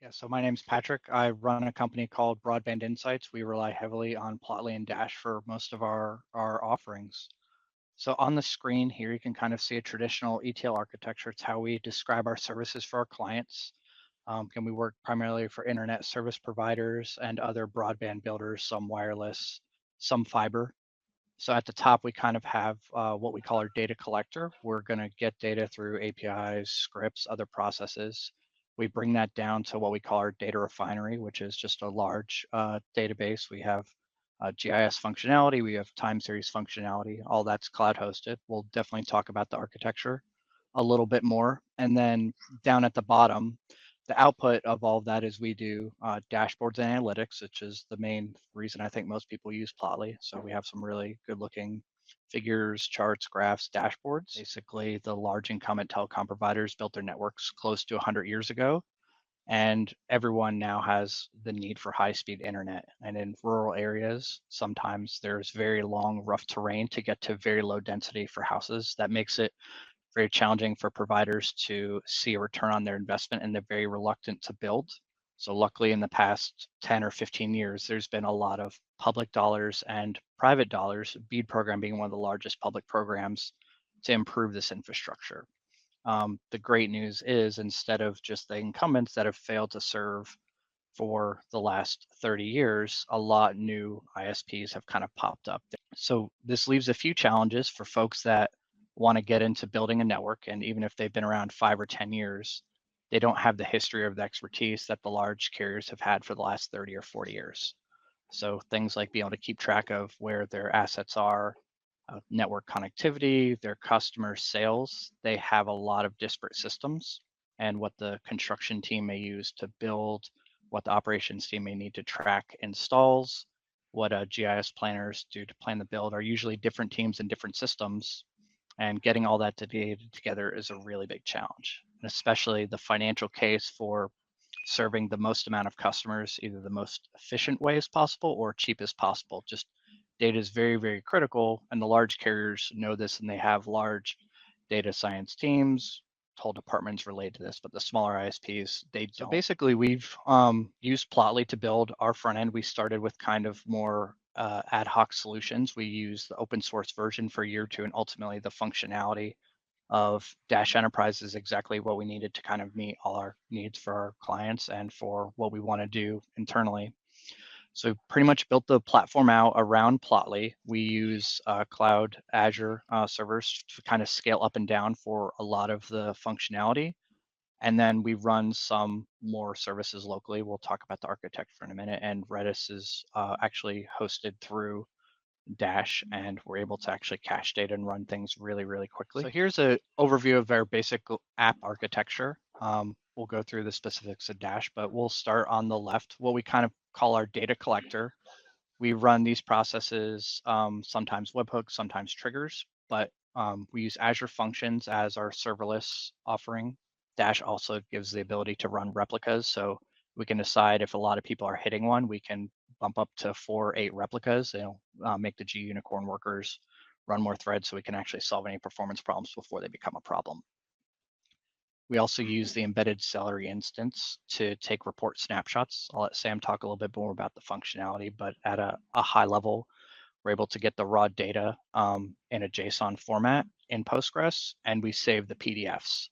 Yeah, so my name's Patrick. I run a company called Broadband Insights. We rely heavily on Plotly and Dash for most of our offerings. So on the screen here, you can kind of see a traditional ETL architecture. It's how we describe our services for our clients. And we work primarily for internet service providers and other broadband builders, some wireless, some fiber. So at the top, we kind of have what we call our data collector. We're going to get data through APIs, scripts, other processes. We bring that down to what we call our data refinery, which is just a large database. We have GIS functionality, we have time series functionality, all that's cloud hosted. We'll definitely talk about the architecture a little bit more. And then down at the bottom, the output of all of that is we do dashboards and analytics, which is the main reason I think most people use Plotly. So we have some really good looking figures, charts, graphs, dashboards. Basically, the large incumbent telecom providers built their networks close to 100 years ago, and everyone now has the need for high-speed internet. And in rural areas, sometimes there's very long, rough terrain to get to very low density for houses. That makes it very challenging for providers to see a return on their investment, and they're very reluctant to build. So luckily in the past 10 or 15 years, there's been a lot of public dollars and private dollars, BEAD program being one of the largest public programs, to improve this infrastructure. The great news is instead of just the incumbents that have failed to serve for the last 30 years, a lot new ISPs have kind of popped up. So this leaves a few challenges for folks that want to get into building a network. And even if they've been around 5 or 10 years, they don't have the history or the expertise that the large carriers have had for the last 30 or 40 years. So things like being able to keep track of where their assets are, network connectivity, their customer sales, they have a lot of disparate systems, and what the construction team may use to build, what the operations team may need to track installs, what GIS planners do to plan the build are usually different teams and different systems. And getting all that data together is a really big challenge, and especially the financial case for serving the most amount of customers, either the most efficient way as possible or cheap as possible. Just data is very, very critical, and the large carriers know this, and they have large data science teams, whole departments related to this, but the smaller ISPs, they don't. So basically, we've used Plotly to build our front end. We started with kind of more ad hoc solutions. We used the open source version for a year or two, and ultimately the functionality of Dash Enterprise is exactly what we needed to kind of meet all our needs for our clients and for what we want to do internally. So pretty much built the platform out around Plotly. We use cloud Azure servers to kind of scale up and down for a lot of the functionality. And then we run some more services locally. We'll talk about the architecture in a minute. And Redis is actually hosted through Dash, and we're able to actually cache data and run things really, really quickly. So here's an overview of our basic app architecture. We'll go through the specifics of Dash, but we'll start on the left, what we kind of call our data collector. We run these processes, sometimes webhooks, sometimes triggers, but we use Azure Functions as our serverless offering. Dash also gives the ability to run replicas, so we can decide if a lot of people are hitting one, we can bump up to 4 or 8 replicas. It'll make the G Unicorn workers run more threads so we can actually solve any performance problems before they become a problem. We also use the embedded Celery instance to take report snapshots. I'll let Sam talk a little bit more about the functionality, but at a high level, we're able to get the raw data in a JSON format in Postgres, and we save the PDFs.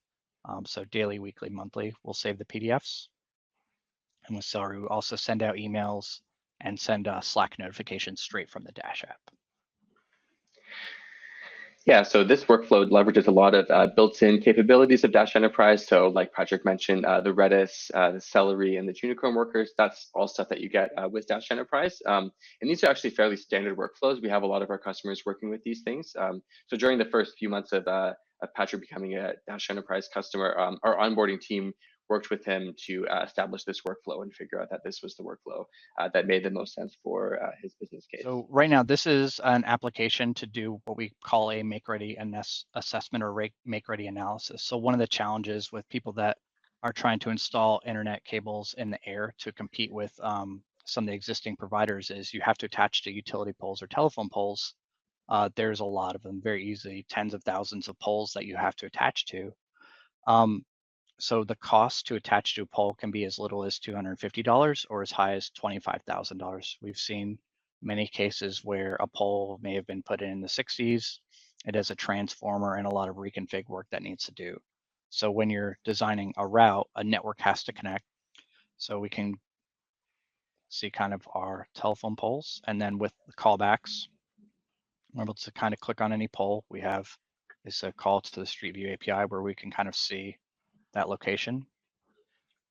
So daily, weekly, monthly, we'll save the PDFs. And with Celery, we also send out emails and send Slack notifications straight from the Dash app. Yeah, so this workflow leverages a lot of built-in capabilities of Dash Enterprise. So like Patrick mentioned, the Redis, the Celery, and the Unicorn workers, that's all stuff that you get with Dash Enterprise. And these are actually fairly standard workflows. We have a lot of our customers working with these things. So during the first few months of Patrick becoming a Dash Enterprise customer, our onboarding team worked with him to establish this workflow and figure out that this was the workflow that made the most sense for his business case. So right now, this is an application to do what we call a make-ready assessment or make-ready analysis. So one of the challenges with people that are trying to install internet cables in the air to compete with some of the existing providers is you have to attach to utility poles or telephone poles. There's a lot of them, very easily, tens of thousands of poles that you have to attach to. So the cost to attach to a pole can be as little as $250 or as high as $25,000. We've seen many cases where a pole may have been put in the 60s. It has a transformer and a lot of reconfig work that needs to do. So when you're designing a route, a network has to connect. So we can see kind of our telephone poles, and then with the callbacks, we're able to kind of click on any pole. We have this call to the Street View API where we can kind of see that location.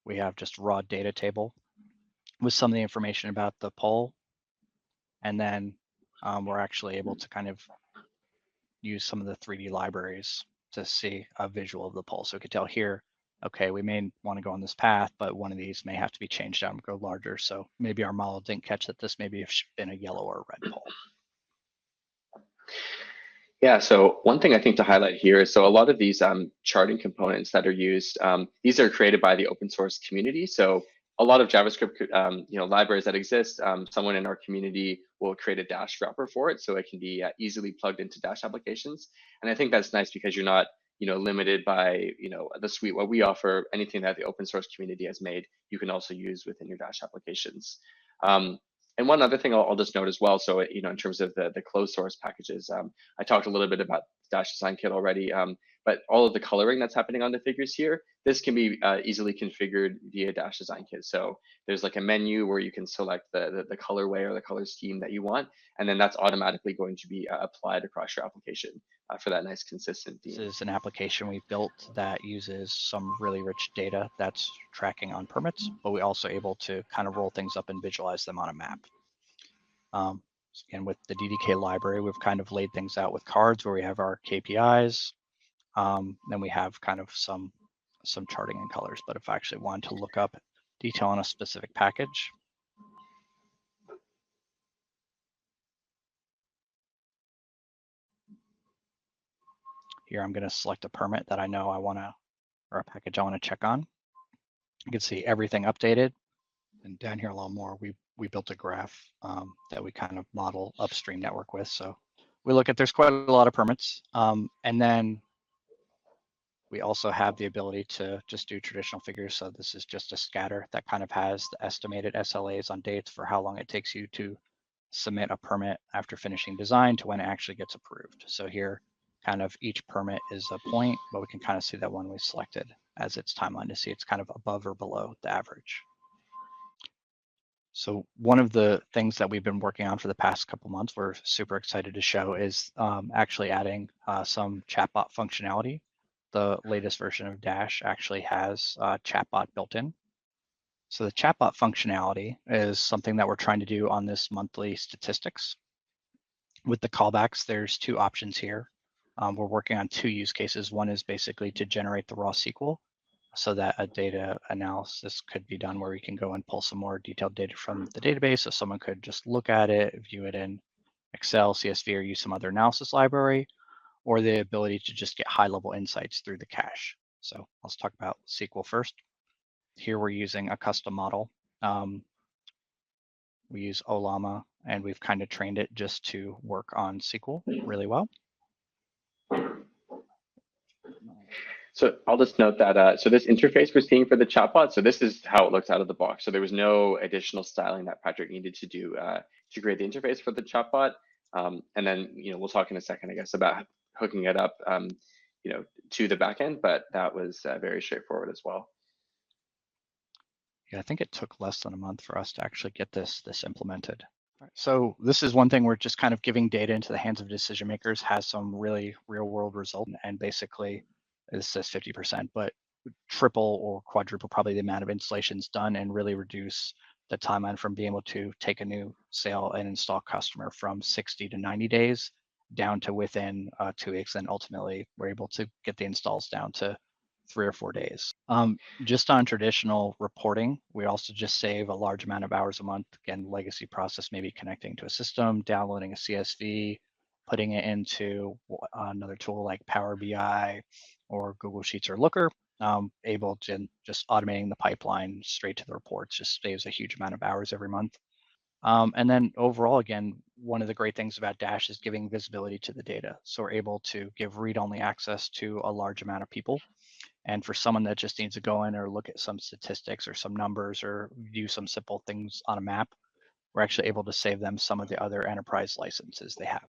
We have just raw data table with some of the information about the pole, and then we're actually able to kind of use some of the 3D libraries to see a visual of the pole. So we could tell here, okay, we may want to go on this path, but one of these may have to be changed out and go larger. So maybe our model didn't catch that this maybe have been a yellow or a red pole. Yeah, so one thing I think to highlight here is, so a lot of these charting components that are used, these are created by the open source community. So a lot of JavaScript libraries that exist, someone in our community will create a Dash wrapper for it, so it can be easily plugged into Dash applications. And I think that's nice because you're not limited by the suite. What we offer, anything that the open source community has made, you can also use within your Dash applications. And one other thing I'll just note as well, so in terms of the closed source packages, I talked a little bit about Dash Design Kit already, but all of the coloring that's happening on the figures here, this can be easily configured via Dash Design Kit. So there's like a menu where you can select the colorway or the color scheme that you want, and then that's automatically going to be applied across your application for that nice consistent theme. This is an application we built that uses some really rich data that's tracking on permits, but we also able to kind of roll things up and visualize them on a map. And with the DDK library, we've kind of laid things out with cards where we have our KPIs. Then we have kind of some charting in colors. But if I actually wanted to look up detail on a specific package, here I'm going to select a permit that I know I want to, or a package I want to check on. You can see everything updated. And down here a little more, we built a graph that we kind of model upstream network with. So we look at, there's quite a lot of permits. And then we also have the ability to just do traditional figures. So this is just a scatter that kind of has the estimated SLAs on dates for how long it takes you to submit a permit after finishing design to when it actually gets approved. So here, kind of each permit is a point, but we can kind of see that one we selected as its timeline to see it's kind of above or below the average. So one of the things that we've been working on for the past couple months, we're super excited to show, is actually adding some chatbot functionality. The latest version of Dash actually has chatbot built in. So the chatbot functionality is something that we're trying to do on this monthly statistics. With the callbacks, there's two options here. We're working on two use cases. One is basically to generate the raw SQL so that a data analysis could be done where we can go and pull some more detailed data from the database. So someone could just look at it, view it in Excel, CSV, or use some other analysis library, or the ability to just get high-level insights through the cache. So let's talk about SQL first. Here we're using a custom model. We use Olama, and we've kind of trained it just to work on SQL really well. So I'll just note that, so this interface we're seeing for the chatbot, so this is how it looks out of the box. So there was no additional styling that Patrick needed to do to create the interface for the chatbot. And then, we'll talk in a second, I guess, about hooking it up, to the backend, but that was very straightforward as well. Yeah, I think it took less than a month for us to actually get this implemented. So this is one thing we're just kind of giving data into the hands of decision makers, has some really real world result, and basically this says 50%, but triple or quadruple probably the amount of installations done and really reduce the timeline from being able to take a new sale and install customer from 60 to 90 days down to within 2 weeks. And ultimately we're able to get the installs down to 3 or 4 days. Just on traditional reporting, we also just save a large amount of hours a month. Again, legacy process, maybe connecting to a system, downloading a CSV, putting it into another tool like Power BI or Google Sheets or Looker, able to just automating the pipeline straight to the reports just saves a huge amount of hours every month. And then overall, again, one of the great things about Dash is giving visibility to the data. So we're able to give read-only access to a large amount of people. And for someone that just needs to go in or look at some statistics or some numbers or view some simple things on a map, we're actually able to save them some of the other enterprise licenses they have.